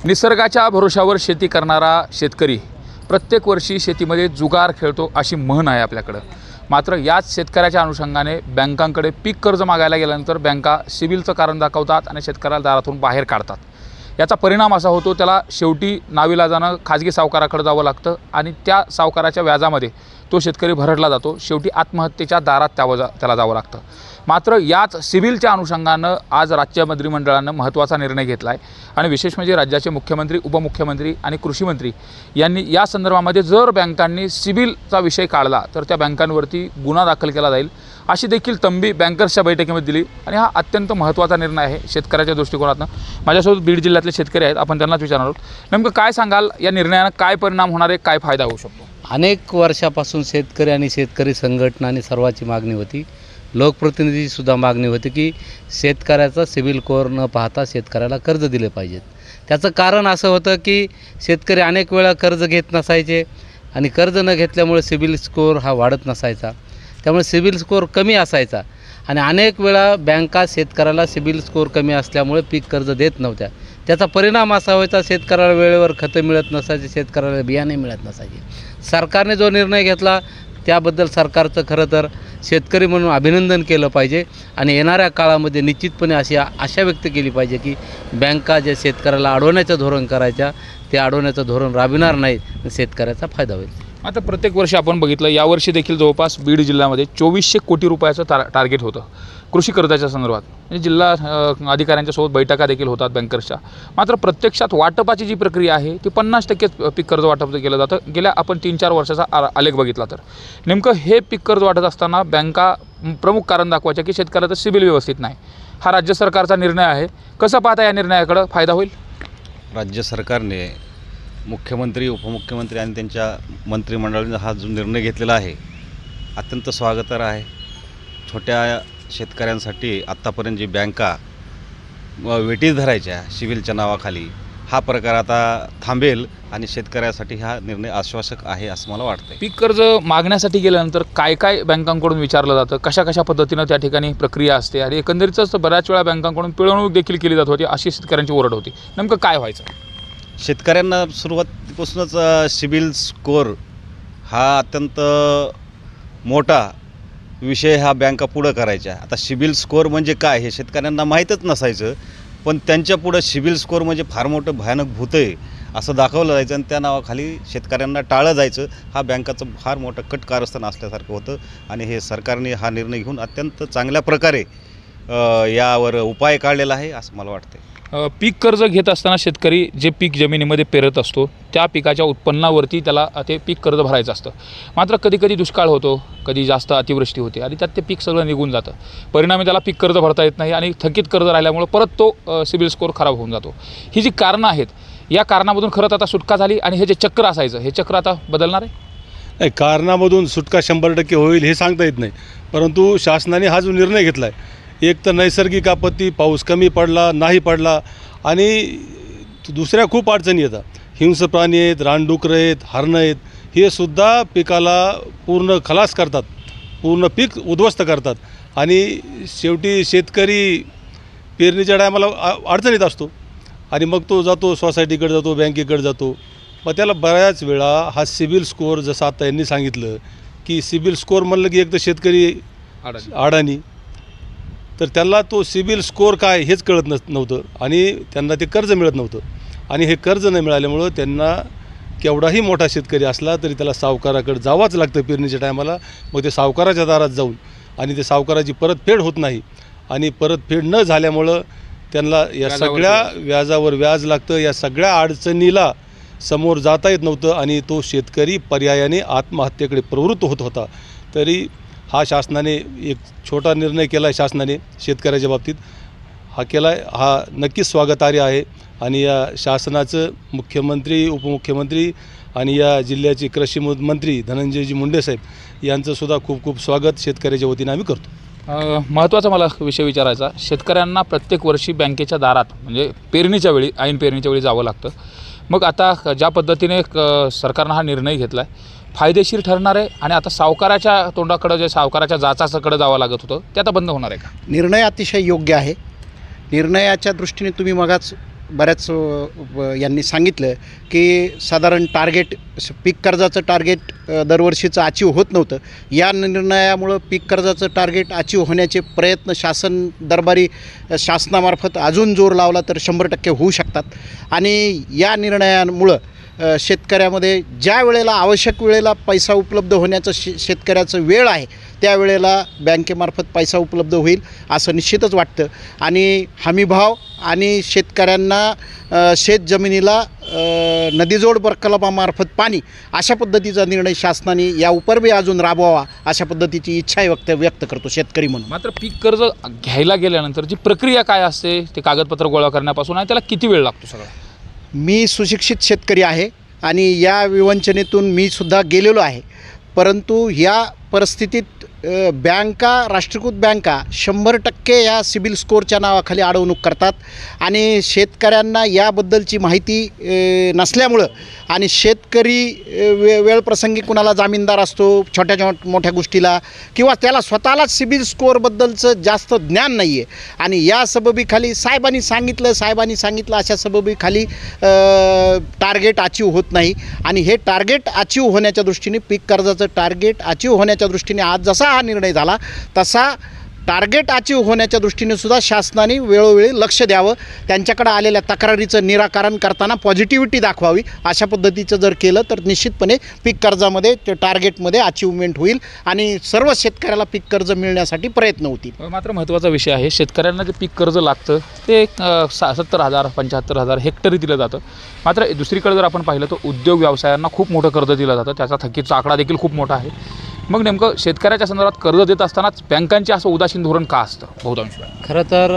निसर्गाच्या भरोशावर शेती करणारा शेतकरी प्रत्येक वर्षी शेतीमध्ये जुगार खेळतो अशी म्हण आहे आपल्याकडं। मात्र याच शेतकऱ्याच्या अनुषंगाने बँकांकडे पीक कर्ज मागायला गेल्यानंतर बँका सिबिलचं कारण दाखवतात आणि शेतकऱ्याला दारातून बाहेर काढतात। याचा परिणाम असा होतो त्याला शेवटी नाविलाजानं खाजगी सावकाराकडे जावं लागतं आणि त्या सावकाराच्या व्याजामध्ये तो शेतकरी भरडला जातो। शेवटी आत्महत्येच्या दारात त्याला जावं लागतं। मात्र याच सिबिलच्या अनुषंगानं आज राज्य मंत्रिमंडळानं महत्त्वाचा निर्णय घेतला आहे आणि विशेष म्हणजे राज्याचे मुख्यमंत्री, उपमुख्यमंत्री आणि कृषी मंत्री यांनी या संदर्भामध्ये जर बँकांनी सिबिलचा विषय काढला तर त्या बँकांवरती गुन्हा दाखल केला जाईल अशी देखील तंबी बँकर्सच्या बैठकीमध्ये दिली आणि हा अत्यंत महत्त्वाचा निर्णय आहे शेतकऱ्याच्या दृष्टिकोनातून। माझ्यासोबत बीड जिल्ह्यातले शेतकरी आहेत, आपण त्यांनाच विचारणार आहोत नेमकं काय सांगाल, या निर्णयानं काय परिणाम होणार आहे, काय फायदा होऊ शकतो? अनेक वर्षापासून शेतकरी आणि शेतकरी संघटना आणि सर्वांची मागणी होती, लोकप्रतिनिधीसुद्धा मागणी होती की शेतकऱ्याचा सिबिल स्कोअर न पाहता शेतकऱ्याला कर्ज दिले पाहिजेत। त्याचं कारण असं होतं की शेतकरी अनेक वेळा कर्ज घेत नसायचे आणि कर्ज न घेतल्यामुळे सिबिल स्कोअर हा वाढत नसायचा, त्यामुळे सिबिल स्कोअर कमी असायचा आणि अनेक वेळा बँका शेतकऱ्याला सिबिल स्कोअर कमी असल्यामुळे पीक कर्ज देत नव्हत्या। त्याचा परिणाम असा व्हायचा शेतकऱ्याला वेळेवर खतं मिळत नसायचे, शेतकऱ्याला बियाणे मिळत नसायचे। सरकारने जो निर्णय घेतला त्याबद्दल सरकारचं खरं तर शेतकरी म्हणून अभिनंदन केलं पाहिजे आणि येणाऱ्या काळामध्ये निश्चितपणे अशी आशा व्यक्त केली पाहिजे की बँका जे शेतकऱ्याला अडवण्याचं धोरण करायच्या ते अडवण्याचं धोरण राबविणार नाहीत, शेतकऱ्याचा फायदा होईल। आता प्रत्येक वर्षी आपण बघितलं, यावर्षी देखील जवळपास बीड जिल्ह्यामध्ये 2400 कोटी रुपयाचं टार्गेट होतं कृषी कर्जाच्या संदर्भात। म्हणजे जिल्हा अधिकाऱ्यांच्या सोबत बैठका देखील होतात बँकर्सच्या। मात्र प्रत्यक्षात वाटपाची जी प्रक्रिया आहे ती 50% पीक कर्ज वाटप केलं जातं। गेल्या आपण 3-4 वर्षाचा आलेख बघितला तर नेमकं हे पीक कर्ज वाटत असताना बँका प्रमुख कारण दाखवायच्या की शेतकऱ्याचं सिबिल व्यवस्थित नाही। हा राज्य सरकारचा निर्णय आहे, कसं पाहता या निर्णयाकडे फायदा होईल? राज्य सरकारने, मुख्यमंत्री, उपमुख्यमंत्री आणि त्यांच्या मंत्रिमंडळाने हा जो निर्णय घेतलेला आहे अत्यंत स्वागतार्ह आहे। छोट्या शेतकऱ्यांसाठी आत्तापर्यंत जी बँका वेटीस धरायच्या सिबिलच्या नावाखाली, हा प्रकार आता थांबेल आणि शेतकऱ्यासाठी हा निर्णय आश्वासक आहे असं मला वाटतं। पीक कर्ज मागण्यासाठी गेल्यानंतर काय काय बँकांकडून विचारलं जातं, कशा कशा पद्धतीनं त्या ठिकाणी प्रक्रिया असते आणि एकंदरीतच बऱ्याच वेळा बँकांकडून पिळवणूक देखील केली जात होती अशी शेतकऱ्यांची ओरड होती। नेमकं काय व्हायचं? शेतकऱ्यांना सुरुवातीपासूनच सिबिल स्कोअर हा अत्यंत मोठा विषय हा बँका पुढं करायच्या। आता सिबिल स्कोअर म्हणजे काय हे शेतकऱ्यांना माहीतच नसायचं, पण त्यांच्या पुढं सिबिल स्कोअर म्हणजे फार मोठं भयानक भूत आहे असं दाखवलं जायचं आणि त्या नावाखाली शेतकऱ्यांना टाळलं जायचं। हा बँकाचं फार मोठं कट कारस्थान असल्यासारखं होतं आणि हे सरकारने हा निर्णय घेऊन अत्यंत चांगल्या प्रकारे यावर उपाय काढलेला आहे असं मला वाटतं। पीक कर्ज घेत असताना शेतकरी जे पीक जमिनीमध्ये पेरत असतो त्या पिकाच्या उत्पन्नावरती त्याला ते पीक कर्ज भरायचं असतं। मात्र कधी कधी दुष्काळ होतो, कधी जास्त अतिवृष्टी होते आणि त्यात ते पीक सगळं निघून जातं। परिणामी त्याला पीक कर्ज भरता येत नाही आणि थकीत कर्ज राहिल्यामुळे परत तो सिबिल स्कोअर खराब होऊन जातो। ही जी कारणं आहेत या कारणामधून खरंच आता सुटका झाली आणि हे जे चक्र असायचं हे चक्र आता बदलणार आहे? नाही, कारणामधून सुटका 100% होईल हे सांगता येत नाही, परंतु शासनाने हा जो निर्णय घेतला आहे, एक तर नैसर्गिक आपत्ती, पाऊस कमी पडला नाही पडला आणि दुसऱ्या खूप अडचणी येतात, हिंस्र प्राणी आहेत, रानडुकरं आहेत, हरणं आहेत, हे सुद्धा पिकाला पूर्ण खलास करतात, पूर्ण पीक उद्ध्वस्त करतात आणि शेवटी शेतकरी पेरणीच्या टायमाला अडचणीत असतो आणि मग तो जातो सोसायटीकडे जातो, बँकेकडे जातो। मग त्याला बऱ्याच वेळा हा सिबिल स्कोअर, जसं आता यांनी सांगितलं की सिबिल स्कोअर म्हणलं की एक तर शेतकरी अडाणी, तर त्यांना तो सिबिल स्कोअर काय हेच कळत नव्हतं आणि त्यांना ते कर्ज मिळत नव्हतं आणि हे कर्ज न मिळाल्यामुळं त्यांना केवढाही मोठा शेतकरी असला तरी त्याला सावकाराकडे जावंच लागतं पेरणीच्या टायमाला। मग ते सावकाराच्या दारात जाऊन आणि ते सावकाराची परतफेड होत नाही आणि परतफेड न झाल्यामुळं त्यांना या सगळ्या व्याजावर व्याज लागतं, या सगळ्या अडचणीला समोर जाता येत नव्हतं आणि तो शेतकरी पर्यायाने आत्महत्येकडे प्रवृत्त होत होता। तरी हा शासनाने एक छोटा निर्णय केला आहे, शासनाने शेतकऱ्याच्या बाबतीत हा केला आहे, हा नक्कीच स्वागतार्ह आहे आणि या शासनाचं मुख्यमंत्री, उपमुख्यमंत्री आणि या जिल्ह्याचे कृषी मंत्री धनंजयजी मुंडे साहेब यांचंसुद्धा खूप खूप स्वागत शेतकऱ्याच्या वतीने आम्ही करतो। महत्त्वाचा मला विषय विचारायचा, शेतकऱ्यांना प्रत्येक वर्षी बँकेच्या दारात म्हणजे पेरणीच्या वेळी, ऐन पेरणीच्या वेळी जावं लागतं। मग आता ज्या पद्धतीने सरकारनं हा निर्णय घेतला आहे फायदेशीर ठरणार आहे आणि आता सावकाराच्या तोंडाकडे जे सावकाराच्या जाचाकडे जावं लागत होतं ते आता बंद होणार आहे का? निर्णय अतिशय योग्य आहे। निर्णयाच्या दृष्टीने तुम्ही मगाच बऱ्याच यांनी सांगितलं की साधारण टार्गेट पीक कर्जाचं टार्गेट दरवर्षीचं अचीव होत नव्हतं. या निर्णयामुळं पीक कर्जाचं टार्गेट अचीव होण्याचे प्रयत्न दरबारी शासनामार्फत अजून जोर लावला तर 100% होऊ शकतात. आणि या निर्णयामुळं शेतकऱ्यामध्ये ज्या वेळेला आवश्यक वेळेला पैसा उपलब्ध होण्याचं शेतकऱ्याचं वेळ आहे त्यावेळेला बँकेमार्फत पैसा उपलब्ध होईल असं निश्चितच वाटतं. आणि हमीभाव आणि शेतकऱ्यांना शेतजमिनीला नदीजोड प्रकल्पामार्फत पाणी अशा पद्धतीचा निर्णय शासनाने या उपरबी अजून राबवावा अशा पद्धतीची इच्छा व्यक्त करतो शेतकरी म्हणून. मात्र पीक कर्ज घ्यायला गेल्यानंतर जी प्रक्रिया काय असते ते कागदपत्र गोळा करण्यापासून आणि त्याला किती वेळ लागतो सगळा? मी सुशिक्षित शेतकरी आहे आणि या विवंचनेतून मी सुद्धा गेलेलो आहे. परंतु या परिस्थितीत राष्ट्रीयकृत बँका 100% या सिबिल स्कोअरच्या नावाखाली अडवणूक करतात आणि शेतकऱ्यांना याबद्दलची माहिती नसल्यामुळं आणि शेतकरी वेळप्रसंगी कुणाला जामीनदार असतो छोट्या मोठ्या गोष्टीला किंवा त्याला स्वतःलाच सिबिल स्कोअरबद्दलचं जास्त ज्ञान नाही आहे आणि या सबबीखाली साहेबांनी सांगितलं अशा सबबीखाली टार्गेट अचीव होत नाही. आणि हे टार्गेट अचीव होण्याच्या दृष्टीने पीक कर्जाचं टार्गेट अचीव होण्याच्या दृष्टीने आज जसा हा निर्णय झाला तसा टार्गेट अचीव होण्याच्या दृष्टीने सुद्धा शासनाने वेळोवेळी लक्ष द्यावं. त्यांच्याकडे आलेल्या तक्रारीचं निराकरण करताना पॉझिटिव्हिटी दाखवावी. अशा पद्धतीचं जर केलं तर निश्चितपणे पीक कर्जामध्ये ते टार्गेटमध्ये अचीवमेंट होईल आणि सर्व शेतकऱ्याला पीक कर्ज मिळण्यासाठी प्रयत्न होतील. मात्र महत्त्वाचा विषय आहे शेतकऱ्यांना जे पीक कर्ज लागतं ते 70,000 75,000 हेक्टरी दिलं जातं. मात्र दुसरीकडे जर आपण पाहिलं तर उद्योग व्यवसायांना खूप मोठं कर्ज दिलं जातं. त्याचा थकीचा आकडा देखील खूप मोठा आहे. मग नेमकं शेतकऱ्याच्या संदर्भात कर्ज देत असतानाच बँकांचे असं उदासीन धोरण का असतं बहुतांश वेळा? खरं तर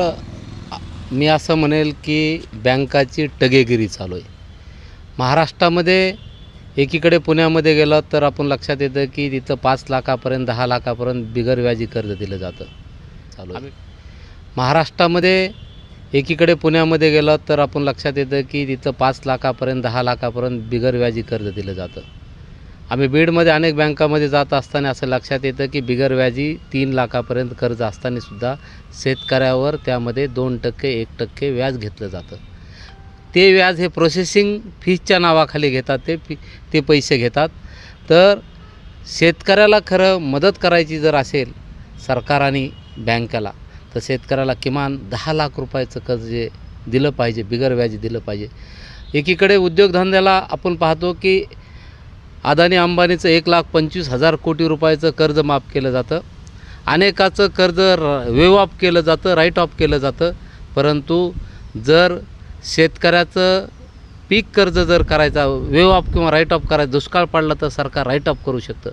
मी असं म्हणेल की बँकाची टगेगिरी चालू आहे महाराष्ट्रामध्ये. एकीकडे पुण्यामध्ये गेलं तर आपण लक्षात येतं की तिथं 5 लाखापर्यंत 10 लाखापर्यंत बिगर व्याजी कर्ज दिलं जातं चालू आहे महाराष्ट्रामध्ये. एकीकडे पुण्यामध्ये गेलं तर आपण लक्षात येतं की तिथं 5 लाखापर्यंत 10 लाखापर्यंत बिगर व्याजी कर्ज दिलं जातं. आम्ही बीडमध्ये अनेक बँकामध्ये जात असताना असं लक्षात येतं की बिगर व्याजी 3 लाखापर्यंत कर्ज असतानासुद्धा शेतकऱ्यावर त्यामध्ये 2% 1% व्याज घेतलं जातं. ते व्याज हे प्रोसेसिंग फीजच्या नावाखाली घेतात ते पैसे घेतात. तर शेतकऱ्याला खरं मदत करायची जर असेल सरकार आणि बँकेला तर शेतकऱ्याला किमान 10 लाख रुपयाचं कर्ज दिलं पाहिजे, बिगर व्याजी दिलं पाहिजे. एकीकडे उद्योगधंद्याला आपण पाहतो की अदानी अंबानीचं 1,25,000 कोटी रुपयाचं कर्ज माफ केलं जातं. अनेकाचं कर्ज वेव ऑफ केलं जातं, राईट ऑफ केलं जातं. परंतु जर शेतकऱ्याचं पीक कर्ज जर करायचा वेव ऑफ किंवा राईट ऑफ करायचा दुष्काळ पडला तर सरकार राईट ऑफ करू शकतं.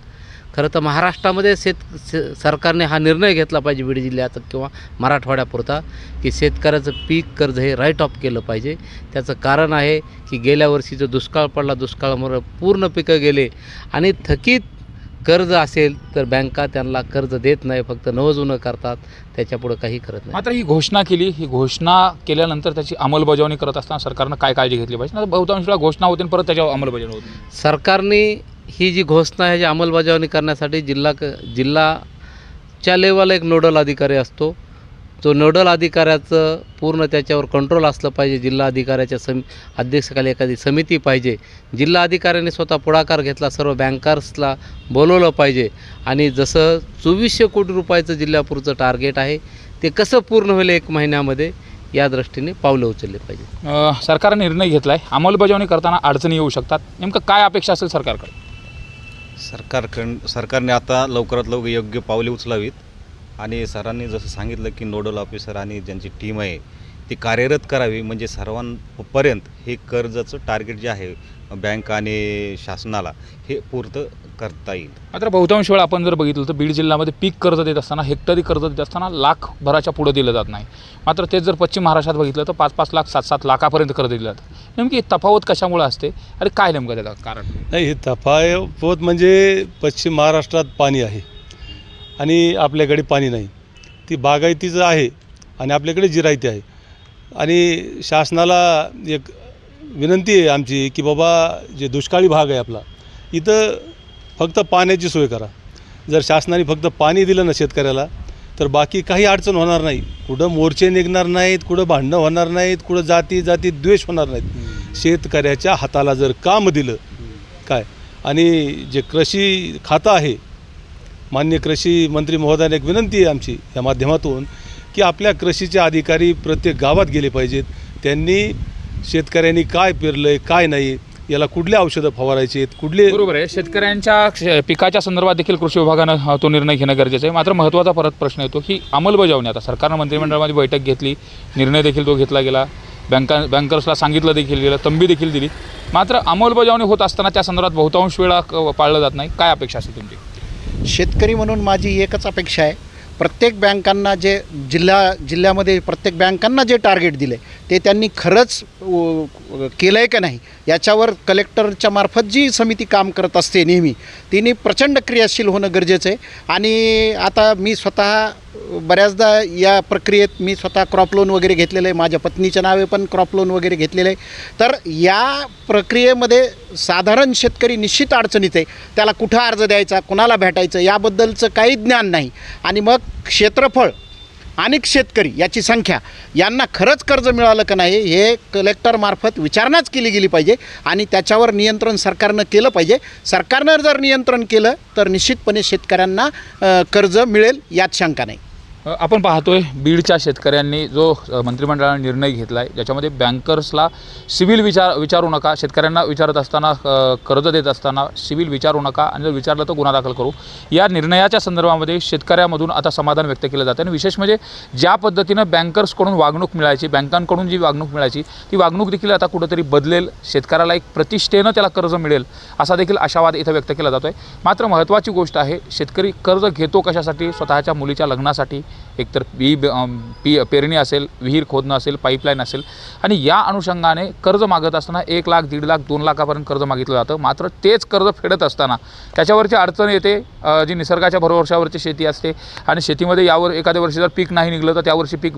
खरं तर महाराष्ट्रामध्ये सरकारने हा निर्णय घेतला पाहिजे बीड जिल्ह्यात किंवा मराठवाड्यापुरता की शेतकऱ्याचं पीक कर्ज हे राईट ऑफ केलं पाहिजे. त्याचं कारण आहे की गेल्या वर्षी जो दुष्काळ पडला दुष्काळामुळे पूर्ण पिकं गेले आणि थकीत कर्ज असेल तर बँका त्यांना कर्ज देत नाही, फक्त नवजुनं करतात, त्याच्यापुढं काही करत नाही. मात्र ही घोषणा केल्यानंतर त्याची अंमलबजावणी करत असताना सरकारनं काय काळजी घेतली पाहिजे? बहुतांश वेळा घोषणा होते परत त्याच्यावर अंमलबजावणी होती. सरकारने ही जी घोषणा आहे जी अंमलबजावणी करण्यासाठी जिल्हाच्या लेवलला एक नोडल अधिकारी असतो. तो नोडल अधिकाऱ्याचं पूर्ण त्याच्यावर कंट्रोल असलं पाहिजे. जिल्हा अधिकाऱ्याच्या अध्यक्षाखाली एखादी समिती पाहिजे. जिल्हा अधिकाऱ्याने स्वतः पुढाकार घेतला, सर्व बँकर्सला बोलवलं पाहिजे आणि जसं 2400 कोटी रुपयाचं जिल्ह्यापुरचं टार्गेट आहे ते कसं पूर्ण होईल 1 महिन्यामध्ये या दृष्टीने पावलं उचलले पाहिजे. सरकारने निर्णय घेतला आहे, अंमलबजावणी करताना अडचणी येऊ शकतात. नेमकं काय अपेक्षा असेल सरकारकडे? सरकारने आता लवकरात लवकर योग्य पावले उचलावीत आणि सरांनी जसं सांगितलं की नोडल ऑफिसर आणि ज्यांची टीम आहे ती कार्यरत करावी म्हणजे सर्वांपर्यंत हे कर्जाचं टार्गेट जे आहे बँक आणि शासनाला हे पूर्ण करता येईल. मात्र बहुतांश वेळा आपण जर बघितलं तर बीड जिल्ह्यामध्ये पीक कर्ज देत असताना हेक्टरी कर्ज देत असताना लाखभराच्या पुढं दिलं जात नाही. मात्र तेच जर पश्चिम महाराष्ट्रात बघितलं तर 5-5 लाख 7-7 लाखापर्यंत कर्ज दिलं जातं. नेमकी तफावत कशामुळे असते आणि काय नेमकं त्याचं कारण? नाही, हे तफावत म्हणजे पश्चिम महाराष्ट्रात पाणी आहे आणि आपल्याकडे पाणी नाही. ती बागायतीचं आहे आणि आपल्याकडे जिरायती आहे. आणि शासनाला एक विनंती आहे आमची की बाबा जे दुष्काळी भाग आहे आपला इथं फक्त पाण्याची सोय करा. जर शासनाने फक्त पाणी दिलं ना शेतकऱ्याला तर बाकी काही अडचण होणार नाही. कुठं मोर्चे निघणार नाहीत, कुठं भांडणं होणार नाहीत, कुठं जाती द्वेष होणार नाहीत. शेतकऱ्याच्या हाताला जर काम दिलं काय, आणि जे कृषी खातं आहे, माननीय कृषी मंत्री महोदयांना एक विनंती आहे आमची या माध्यमातून की आपल्या कृषीचे अधिकारी प्रत्येक गावात गेले पाहिजेत. त्यांनी शेतकऱ्यांनी काय पेरलं आहे, काय नाही, याला कुठले औषधं फवारायचे आहेत, कुठले. बरोबर आहे, शेतकऱ्यांच्या पिकाच्या संदर्भात देखील कृषी विभागानं तो निर्णय घेणं गरजेचं आहे. मात्र महत्त्वाचा परत प्रश्न येतो की अंमलबजावणी. आता सरकारनं मंत्रिमंडळामध्ये बैठक घेतली, निर्णय देखील तो घेतला गेला, बँकर्सला सांगितलं देखील गेलं, तंबी देखील दिली, मात्र अंमलबजावणी होत असताना त्या संदर्भात बहुतांश वेळा पाळलं जात नाही. काय अपेक्षा असेल तुमची? शेतकरी म्हणून माझी एकच अपेक्षा आहे, प्रत्येक बँकांना जे जिल्ह्यामध्ये प्रत्येक बँकांना जे टार्गेट दिले ते त्यांनी खरंच केलं आहे का नाही याच्यावर कलेक्टरच्या मार्फत जी समिती काम करत असते नेहमी, तिने प्रचंड क्रियाशील होणं गरजेचं आहे. आणि आता मी स्वतः बऱ्याचदा या प्रक्रियेत मी स्वतः क्रॉप लोन वगैरे घेतलेलं आहे, माझ्या पत्नीच्या नावे पण क्रॉप लोन वगैरे घेतलेलं आहे. तर या प्रक्रियेमध्ये साधारण शेतकरी निश्चित अडचणीत आहे. त्याला कुठं अर्ज द्यायचा, कुणाला भेटायचं याबद्दलचं काही ज्ञान नाही. आणि मग क्षेत्रफळ आणि शेतकरी याची संख्या यांना खरंच कर्ज मिळालं का नाही हे कलेक्टरमार्फत विचारणाच केली गेली पाहिजे आणि त्याच्यावर नियंत्रण सरकारनं केलं पाहिजे. सरकारनं जर नियंत्रण केलं तर निश्चितपणे शेतकऱ्यांना कर्ज मिळेल यात शंका नाही. आपण पाहतोय बीडच्या शेतकऱ्यांनी जो मंत्रिमंडळाने निर्णय घेतला आहे ज्याच्यामध्ये बँकर्सला सिव्हिल विचारू नका, शेतकऱ्यांना विचारत असताना कर्ज देत असताना सिव्हिल विचारू नका आणि जर विचारलं तर गुन्हा दाखल करू, या निर्णयाच्या संदर्भामध्ये शेतकऱ्यामधून आता समाधान व्यक्त केलं जातं. आणि विशेष म्हणजे ज्या पद्धतीनं बँकर्सकडून वागणूक मिळायची, बँकांकडून जी वागणूक मिळायची ती वागणूक देखील आता कुठंतरी बदलेल, शेतकऱ्याला एक प्रतिष्ठेनं त्याला कर्ज मिळेल असा देखील आशावाद इथं व्यक्त केला जातो आहे. मात्र महत्त्वाची गोष्ट आहे, शेतकरी कर्ज घेतो कशासाठी? स्वतःच्या मुलीच्या लग्नासाठी, एकतर पेरणी असेल, विहीर खोदणं असेल, पाईपलाईन असेल, आणि या अनुषंगाने कर्ज मागत असताना 1 लाख, 1.5 लाख, 2 लाखापर्यंत कर्ज मागितलं जातं. मात्र तेच कर्ज फेडत असताना त्याच्यावरची अडचण येते जी निसर्गाच्या भरवशावरची शेती असते आणि शेतीमध्ये यावर एखाद्या वर्षी जर पीक नाही निघलं तर त्यावर्षी पीक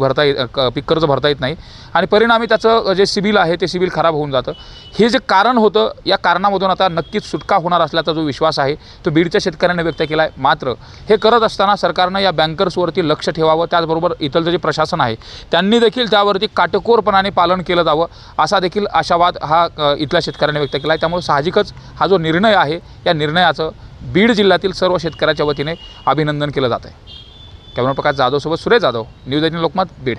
कर्ज भरता येत नाही आणि परिणामी त्याचं जे सिबिल आहे ते सिबिल खराब होऊन जातं. हे जे कारण होतं या कारणामधून आता नक्कीच सुटका होणार असल्याचा जो विश्वास आहे तो बीडच्या शेतकऱ्यांनी व्यक्त केला आहे. मात्र हे करत असताना सरकारनं या बँकर्सवरती लक्ष ठेवावं, त्याचबरोबर इथलं जे प्रशासन आहे त्यांनी देखील त्यावरती काटेकोरपणाने पालन केलं जावं असा देखील आशावाद हा इथल्या शेतकऱ्यांनी व्यक्त केला आहे. त्यामुळे साहजिकच हा जो निर्णय आहे या निर्णयाचं बीड जिल्ह्यातील सर्व शेतकऱ्याच्या वतीने अभिनंदन केलं जात आहे. कॅमेरा प्रकाश जाधवसोबत सुरेश जाधव, न्यूज 18 लोकमत, बीड.